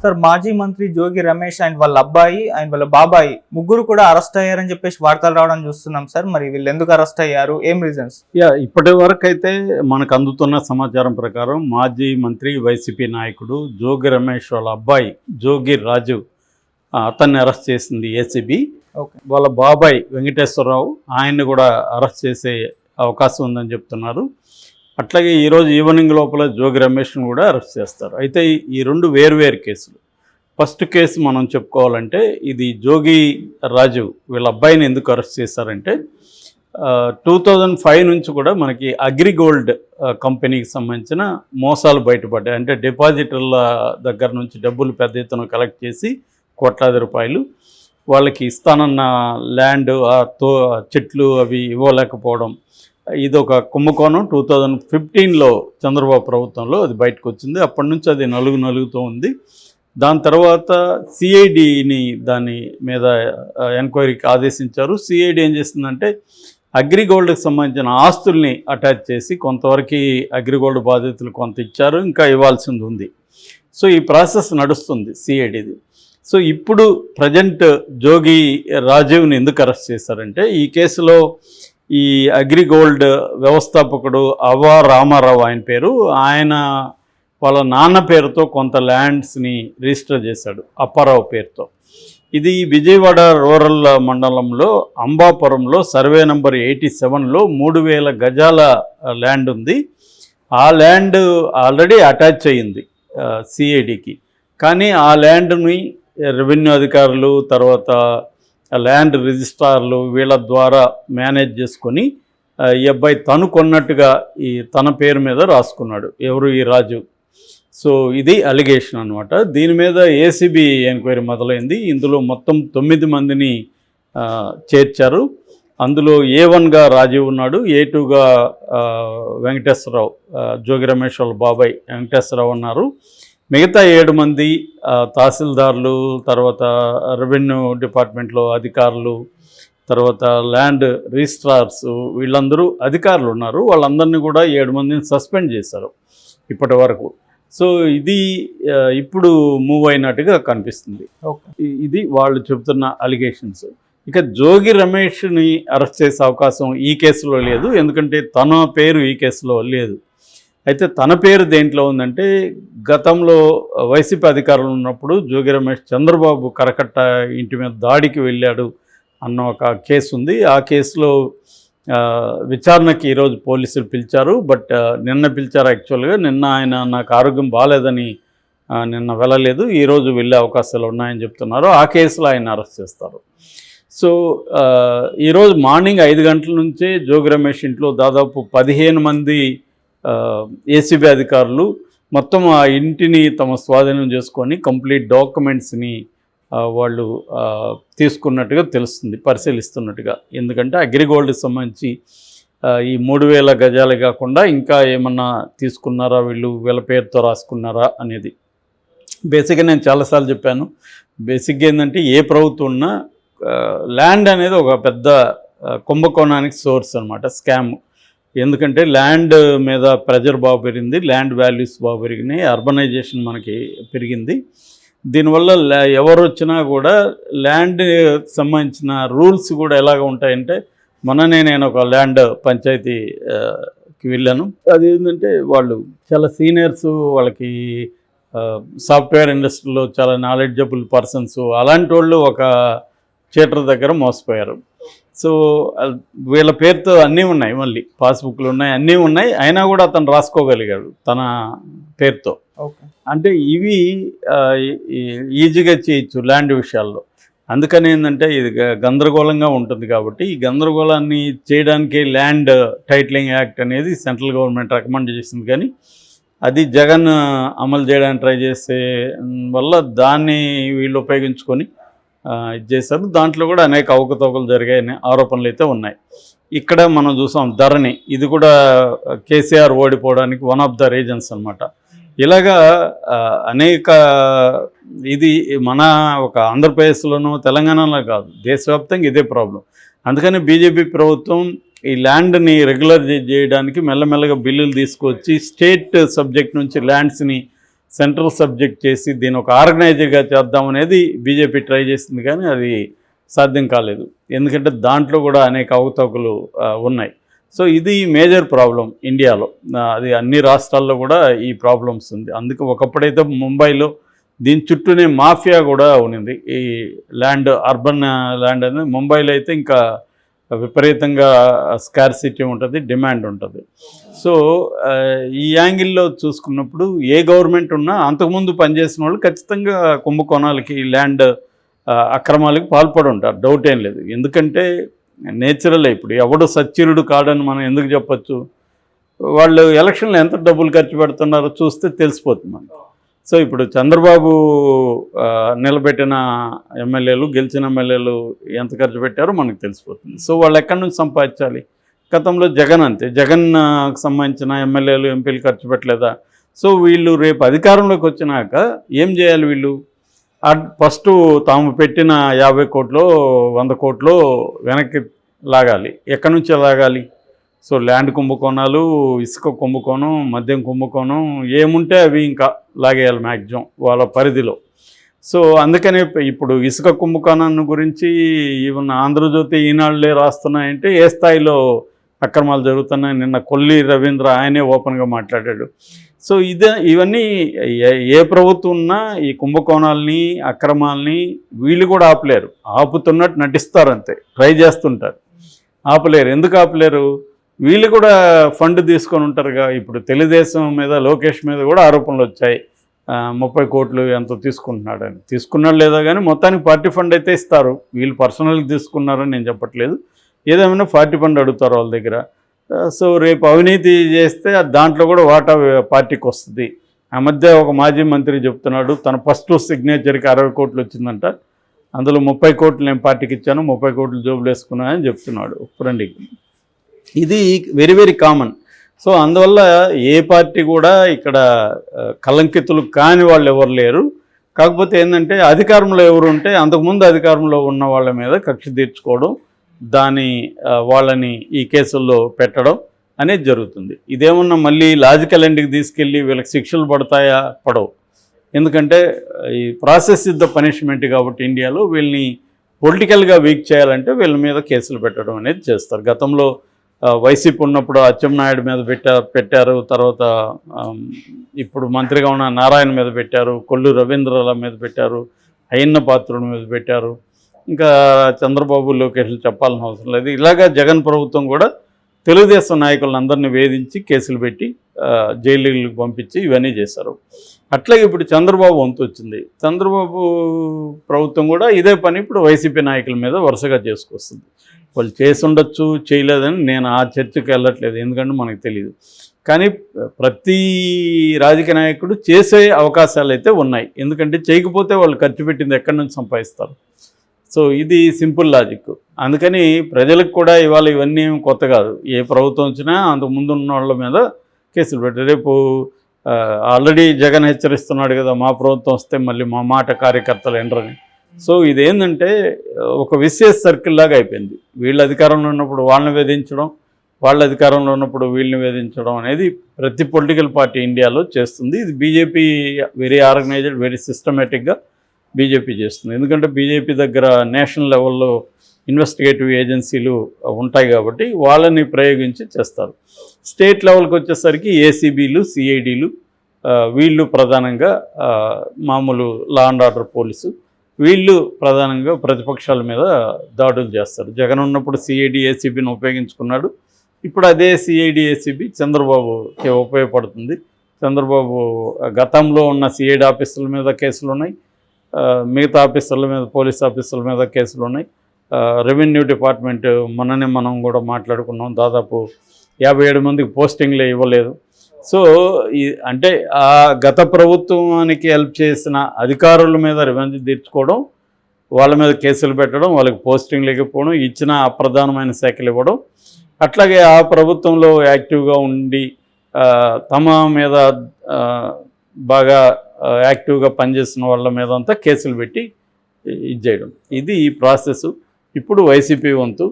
Sir మాజీ మంత్రి Jogi Ramesh and వాళ్ళ అబ్బాయి అండ్ వాళ్ళ బాబాయి ముగ్గురు కూడా అరెస్ట్ అయ్యారని చెప్పేసి వార్తలు రావడం చూస్తున్నాం సార్. మరి వీళ్ళు ఎందుకు అరెస్ట్ అయ్యారు, ఏం రీజన్స్? ఇప్పటి వరకు అయితే మనకు అందుతున్న సమాచారం ప్రకారం మాజీ మంత్రి వైసీపీ నాయకుడు జోగి రమేష్ వాళ్ళ అబ్బాయి జోగి రాజు అతన్ని అరెస్ట్ చేసింది ఏసీబీ. వాళ్ళ బాబాయ్ వెంకటేశ్వరరావు ఆయన్ని కూడా అరెస్ట్ చేసే అవకాశం ఉందని చెప్తున్నారు. అట్లాగే ఈరోజు ఈవినింగ్ లోపల జోగి రమేష్ను కూడా అరెస్ట్ చేస్తారు. అయితే ఈ రెండు వేరువేరు కేసులు. ఫస్ట్ కేసు మనం చెప్పుకోవాలంటే ఇది జోగి రాజు వీళ్ళ అబ్బాయిని ఎందుకు అరెస్ట్ చేశారంటే 2005 నుంచి కూడా మనకి అగ్రిగోల్డ్ కంపెనీకి సంబంధించిన మోసాలు బయటపడ్డాయి. అంటే డిపాజిటర్ల దగ్గర నుంచి డబ్బులు పెద్ద ఎత్తున కలెక్ట్ చేసి కోట్లాది రూపాయలు వాళ్ళకి ఇస్తానన్న ల్యాండ్ చెట్లు అవి ఇవ్వలేకపోవడం, ఇది ఒక కుంభకోణం 2015లో చంద్రబాబు ప్రభుత్వంలో అది బయటకు వచ్చింది. అప్పటి నుంచి అది నలుగుతూ ఉంది. దాని తర్వాత సిఐడిని దాని మీద ఎంక్వైరీకి ఆదేశించారు. సిఐడి ఏం చేస్తుందంటే అగ్రిగోల్డ్కి సంబంధించిన ఆస్తుల్ని అటాచ్ చేసి కొంతవరకు అగ్రిగోల్డ్ బాధితులు కొంత ఇచ్చారు, ఇంకా ఇవ్వాల్సింది ఉంది. సో ఈ ప్రాసెస్ నడుస్తుంది సిఐడిది. సో ఇప్పుడు ప్రజెంట్ జోగి రాజీవ్ని ఎందుకు అరెస్ట్ చేశారంటే ఈ కేసులో ఈ అగ్రిగోల్డ్ వ్యవస్థాపకుడు అవ్వ రామారావు ఆయన పేరు, ఆయన వాళ్ళ నాన్న పేరుతో కొంత ల్యాండ్స్ని రిజిస్టర్ చేశాడు అప్పారావు పేరుతో. ఇది విజయవాడ రూరల్ మండలంలో అంబాపురంలో సర్వే నెంబర్ 87లో 3000 గజాల ల్యాండ్ ఉంది. ఆ ల్యాండ్ ఆల్రెడీ అటాచ్ అయ్యింది సిఐడికి. కానీ ఆ ల్యాండ్ని రెవెన్యూ అధికారులు తర్వాత ల్యాండ్ రిజిస్ట్రార్లు వీళ్ళ ద్వారా మేనేజ్ చేసుకొని ఈ అబ్బాయి తను కొన్నట్టుగా ఈ తన పేరు మీద రాసుకున్నాడు. ఎవరు? ఈ రాజు. సో ఇది అలిగేషన్ అనమాట. దీని మీద ఏసీబీ ఎంక్వైరీ మొదలైంది. ఇందులో మొత్తం 9 మందిని చేర్చారు. అందులో A1గా రాజీవ్ ఉన్నాడు, A2గా వెంకటేశ్వరరావు, జోగి రమేష్ వాళ్ళ బాబాయ్ వెంకటేశ్వరరావు ఉన్నారు. మిగతా 7 మంది తహసీల్దార్లు, తర్వాత రెవెన్యూ డిపార్ట్మెంట్లో అధికారులు, తర్వాత ల్యాండ్ రిజిస్ట్రార్స్, వీళ్ళందరూ అధికారులు ఉన్నారు. వాళ్ళందరినీ కూడా 7 మందిని సస్పెండ్ చేశారు ఇప్పటి వరకు. సో ఇది ఇప్పుడు మూవ్ అయినట్టుగా కనిపిస్తుంది. ఇది వాళ్ళు చెబుతున్న అలిగేషన్స్. ఇక జోగి రమేష్ని అరెస్ట్ చేసే అవకాశం ఈ కేసులో లేదు, ఎందుకంటే తన పేరు ఈ కేసులో లేదు. అయితే తన పేరు దేంట్లో ఉందంటే గతంలో వైసీపీ అధికారులు ఉన్నప్పుడు జోగి రమేష్ చంద్రబాబు కరకట్ట ఇంటి మీద దాడికి వెళ్ళాడు అన్న ఒక కేసు ఉంది. ఆ కేసులో విచారణకి ఈరోజు పోలీసులు పిలిచారు. బట్ నిన్న పిలిచారు యాక్చువల్గా. నిన్న ఆయన నాకు ఆరోగ్యం బాగాలేదని నిన్న వెళ్ళలేదు, ఈరోజు వెళ్ళే అవకాశాలు ఉన్నాయని చెప్తున్నారు. ఆ కేసులో ఆయన అరెస్ట్ చేస్తారు. సో ఈరోజు మార్నింగ్ 5 గంటల నుంచే జోగి రమేష్ ఇంట్లో దాదాపు 15 మంది ఏసీబీ అధికారులు మొత్తం ఆ ఇంటిని తమ స్వాధీనం చేసుకొని కంప్లీట్ డాక్యుమెంట్స్ని వాళ్ళు తీసుకున్నట్టుగా తెలుస్తుంది, పరిశీలిస్తున్నట్టుగా. ఎందుకంటే అగ్రిగోల్డ్కి సంబంధించి ఈ 3000 గజాలు కాకుండా ఇంకా ఏమన్నా తీసుకున్నారా, వీళ్ళ పేరుతో రాసుకున్నారా అనేది. బేసిక్గా నేను చాలాసార్లు చెప్పాను, బేసిక్గా ఏంటంటే ఏ ప్రభుత్వం ఉన్నా ల్యాండ్ అనేది ఒక పెద్ద కుంభకోణానికి సోర్స్ అనమాట, స్కామ్. ఎందుకంటే ల్యాండ్ మీద ప్రెజర్ బాగా పెరిగింది, ల్యాండ్ వాల్యూస్ బాగా పెరిగినాయి, అర్బనైజేషన్ మనకి పెరిగింది. దీనివల్ల ఎవరు వచ్చినా కూడా ల్యాండ్ సంబంధించిన రూల్స్ కూడా ఎలాగ ఉంటాయంటే నేను ఒక ల్యాండ్ పంచాయతీకి వెళ్ళాను. అది ఏంటంటే వాళ్ళు చాలా సీనియర్స్, వాళ్ళకి సాఫ్ట్వేర్ ఇండస్ట్రీలో చాలా నాలెడ్జబుల్ పర్సన్స్, అలాంటి వాళ్ళు ఒక చీటర్ దగ్గర మోసపోయారు. సో వీళ్ళ పేరుతో అన్నీ ఉన్నాయి, మళ్ళీ పాస్బుక్లు ఉన్నాయి, అన్నీ ఉన్నాయి, అయినా కూడా అతను రాసుకోగలిగాడు తన పేరుతో. అంటే ఇవి ఈజీగా చేయొచ్చు ల్యాండ్ విషయాల్లో. అందుకని ఏంటంటే ఇది గందరగోళంగా ఉంటుంది. కాబట్టి ఈ గందరగోళాన్ని చేయడానికి ల్యాండ్ టైటిలింగ్ యాక్ట్ అనేది సెంట్రల్ గవర్నమెంట్ రికమెండ్ చేసింది. కానీ అది జగన్ అమలు చేయడానికి ట్రై చేసే వల్ల దాన్ని వీళ్ళు ఉపయోగించుకొని ఇది చేశారు. దాంట్లో కూడా అనేక అవకతవకలు జరిగాయని ఆరోపణలు అయితే ఉన్నాయి. ఇక్కడ మనం చూసాం ధరణి, ఇది కూడా కేసీఆర్ ఓడిపోవడానికి వన్ ఆఫ్ ద రీజన్స్ అనమాట. ఇలాగా అనేక ఇది మన ఒక ఆంధ్రప్రదేశ్లోనూ తెలంగాణలో కాదు, దేశవ్యాప్తంగా ఇదే ప్రాబ్లం. అందుకని బీజేపీ ప్రభుత్వం ఈ ల్యాండ్ని రెగ్యులర్ చేయడానికి మెల్లమెల్లగా బిల్లులు తీసుకొచ్చి స్టేట్ సబ్జెక్ట్ నుంచి ల్యాండ్స్ని సెంట్రల్ సబ్జెక్ట్ చేసి దీని ఒక ఆర్గనైజర్గా చేద్దాం అనేది బీజేపీ ట్రై చేసింది, కానీ అది సాధ్యం కాలేదు. ఎందుకంటే దాంట్లో కూడా అనేక అవకతవకలు ఉన్నాయి. సో ఇది మేజర్ ప్రాబ్లం ఇండియాలో. అది అన్ని రాష్ట్రాల్లో కూడా ఈ ప్రాబ్లమ్స్ ఉంది. అందుకే ఒకప్పుడైతే ముంబైలో దీని చుట్టూనే మాఫియా కూడా ఉన్నింది. ఈ ల్యాండ్, అర్బన్ ల్యాండ్ అనేది ముంబైలో అయితే ఇంకా విపరీతంగా స్కార్సిటీ ఉంటుంది, డిమాండ్ ఉంటుంది. సో ఈ యాంగిల్లో చూసుకున్నప్పుడు ఏ గవర్నమెంట్ ఉన్నా అంతకుముందు పనిచేసిన వాళ్ళు ఖచ్చితంగా కుంభకోణాలకి, ల్యాండ్ అక్రమాలకి పాల్పడి ఉంటారు, డౌట్ ఏం లేదు. ఎందుకంటే నేచురల్. ఇప్పుడు ఎవడు సచ్చిరుడు కాడని మనం ఎందుకు చెప్పచ్చు? వాళ్ళు ఎలక్షన్లో ఎంత డబ్బులు ఖర్చు పెడుతున్నారో చూస్తే తెలిసిపోతుంది మనకు. సో ఇప్పుడు చంద్రబాబు నిలబెట్టిన ఎమ్మెల్యేలు, గెలిచిన ఎమ్మెల్యేలు ఎంత ఖర్చు పెట్టారో మనకు తెలిసిపోతుంది. సో వాళ్ళు ఎక్కడి నుంచి సంపాదించాలి? గతంలో జగన్ అంతే, జగన్కి సంబంధించిన ఎమ్మెల్యేలు, ఎంపీలు ఖర్చు పెట్టలేదా? సో వీళ్ళు రేపు అధికారంలోకి వచ్చినాక ఏం చేయాలి? వీళ్ళు ఫస్ట్ తాము పెట్టిన 50 కోట్లు 100 కోట్లు వెనక్కి లాగాలి. ఎక్కడి నుంచి లాగాలి? సో ల్యాండ్ కుంభకోణాలు, ఇసుక కుంభకోణం, మద్యం కుంభకోణం, ఏముంటే అవి ఇంకా లాగేయాలి మ్యాక్సిమం వాళ్ళ పరిధిలో. సో అందుకనే ఇప్పుడు ఇసుక కుంభకోణాన్ని గురించి ఈవెన్ ఆంధ్రజ్యోతి, ఈనాళ్ళే రాస్తున్నాయంటే ఏ స్థాయిలో అక్రమాలు జరుగుతున్నాయి. నిన్న కొల్లి రవీంద్ర ఆయనే ఓపెన్గా మాట్లాడాడు. సో ఇవన్నీ ఏ ప్రభుత్వం ఉన్నా ఈ కుంభకోణాలని, అక్రమాలని వీళ్ళు కూడా ఆపలేరు. ఆపుతున్నట్టు నటిస్తారు అంతే, ట్రై చేస్తుంటారు, ఆపలేరు. ఎందుకు ఆపలేరు? వీళ్ళు కూడా ఫండ్ తీసుకొని ఉంటారుగా. ఇప్పుడు తెలుగుదేశం మీద, లోకేష్ మీద కూడా ఆరోపణలు వచ్చాయి, 30 కోట్లు ఎంతో తీసుకుంటున్నాడని. తీసుకున్నాడు లేదో కానీ మొత్తానికి పార్టీ ఫండ్ అయితే ఇస్తారు. వీళ్ళు పర్సనల్గా తీసుకున్నారని నేను చెప్పట్లేదు. ఏదేమైనా పార్టీ ఫండ్ అడుగుతారు వాళ్ళ దగ్గర. సో రేపు అవినీతి చేస్తే దాంట్లో కూడా వాటా పార్టీకి వస్తుంది. ఆ మధ్య ఒక మాజీ మంత్రి చెప్తున్నాడు, తన ఫస్ట్ సిగ్నేచర్కి 60 కోట్లు వచ్చిందంట, అందులో 30 కోట్లు నేను పార్టీకి ఇచ్చాను, 30 కోట్లు జోబులు వేసుకున్నానని చెప్తున్నాడు ఫ్రెండ్కి. ఇది వెరీ వెరీ కామన్. సో అందువల్ల ఏ పార్టీ కూడా ఇక్కడ కలంకితులు కాని వాళ్ళు ఎవరు లేరు. కాకపోతే ఏంటంటే అధికారంలో ఎవరు ఉంటే అంతకుముందు అధికారంలో ఉన్న వాళ్ళ మీద కక్ష తీర్చుకోవడం, వాళ్ళని ఈ కేసుల్లో పెట్టడం అనేది జరుగుతుంది. ఇదేమన్నా మళ్ళీ లాజికల్ ఎండ్కి తీసుకెళ్ళి వీళ్ళకి శిక్షలు పడతాయా? పడవు. ఎందుకంటే ఈ ప్రాసెస్ ఇస్ ద పనిష్మెంట్ కాబట్టి ఇండియాలో వీళ్ళని పొలిటికల్గా వీక్ చేయాలంటే వీళ్ళ మీద కేసులు పెట్టడం అనేది చేస్తారు. గతంలో వైసీపీ ఉన్నప్పుడు అచ్చెన్నాయుడు మీద పెట్టారు, తర్వాత ఇప్పుడు మంత్రిగా ఉన్న నారాయణ మీద పెట్టారు, కొల్లు రవీంద్రల మీద పెట్టారు, అయ్యన్న పాత్రుడి మీద పెట్టారు. ఇంకా చంద్రబాబు, లోకేష్లు చెప్పాల్సిన అవసరం లేదు. ఇలాగా జగన్ ప్రభుత్వం కూడా తెలుగుదేశం నాయకులందరినీ వేధించి కేసులు పెట్టి జైలుకి పంపించి ఇవన్నీ చేశారు. అట్లాగే ఇప్పుడు చంద్రబాబు వంతు వచ్చింది. చంద్రబాబు ప్రభుత్వం కూడా ఇదే పని ఇప్పుడు వైసీపీ నాయకుల మీద వరుసగా చేసుకొస్తుంది. వాళ్ళు చేసి ఉండొచ్చు, చేయలేదని నేను ఆ చర్చకు వెళ్ళట్లేదు, ఎందుకంటే మనకు తెలియదు. కానీ ప్రతి రాజకీయ నాయకుడు చేసే అవకాశాలు అయితే ఉన్నాయి. ఎందుకంటే చేయకపోతే వాళ్ళు ఖర్చు పెట్టింది ఎక్కడి నుంచి సంపాదిస్తారు? సో ఇది సింపుల్ లాజిక్. అందుకని ప్రజలకు కూడా ఇవాళ ఇవన్నీ కొత్త కాదు. ఏ ప్రభుత్వం వచ్చినా అంతకు ముందు ఉన్న వాళ్ళ మీద కేసులు పెట్టారు. రేపు ఆల్రెడీ జగన్ హెచ్చరిస్తున్నాడు కదా, మా ప్రభుత్వం వస్తే మళ్ళీ మా మాట కార్యకర్తలు ఎండరని. సో ఇదేంటంటే ఒక విశేష సర్కిల్ లాగా అయిపోయింది. వీళ్ళ అధికారంలో ఉన్నప్పుడు వాళ్ళని వేధించడం, వాళ్ళ అధికారంలో ఉన్నప్పుడు వీళ్ళని వేధించడం అనేది ప్రతి పొలిటికల్ పార్టీ ఇండియాలో చేస్తుంది. ఇది బీజేపీ వెరీ ఆర్గనైజ్డ్, వెరీ సిస్టమేటిక్గా బీజేపీ చేస్తుంది. ఎందుకంటే బీజేపీ దగ్గర నేషనల్ లెవెల్లో ఇన్వెస్టిగేటివ్ ఏజెన్సీలు ఉంటాయి కాబట్టి వాళ్ళని ప్రయోగించి చేస్తారు. స్టేట్ లెవెల్కి వచ్చేసరికి ఏసీబీలు, సిఐడీలు, వీళ్ళు ప్రధానంగా మామూలు లా అండ్ ఆర్డర్ పోలీసు, వీళ్ళు ప్రధానంగా ప్రతిపక్షాల మీద దాడులు చేస్తారు. జగన్ ఉన్నప్పుడు సిఐడి, ఏసీబీని ఉపయోగించుకున్నాడు. ఇప్పుడు అదే సిఐడి, ఏసీబీ చంద్రబాబుకి ఉపయోగపడుతుంది. చంద్రబాబు గతంలో ఉన్న సిఐడి ఆఫీసర్ల మీద కేసులు ఉన్నాయి, మిగతా ఆఫీసర్ల మీద, పోలీస్ ఆఫీసర్ల మీద కేసులు ఉన్నాయి. రెవెన్యూ డిపార్ట్మెంట్ మనం కూడా మాట్లాడుకున్నాం, దాదాపు 57 మందికి పోస్టింగ్లే ఇవ్వలేదు. సో అంటే ఆ గత ప్రభుత్వానికి హెల్ప్ చేసిన అధికారుల మీద రివెంజ్ తీర్చుకోవడం, వాళ్ళ మీద కేసులు పెట్టడం, వాళ్ళకి పోస్టింగ్లు ఇవ్వకపోవడం, ఇచ్చిన అప్రధానమైన శాఖలు ఇవ్వడం, అట్లాగే ఆ ప్రభుత్వంలో యాక్టివ్గా ఉండి తమ మీద బాగా యాక్టివ్గా పనిచేసిన వాళ్ళ మీద అంతా కేసులు పెట్టి ఇది చేయడం. ఇది ఈ ప్రాసెస్. ఇప్పుడు వైసీపీ వంతు.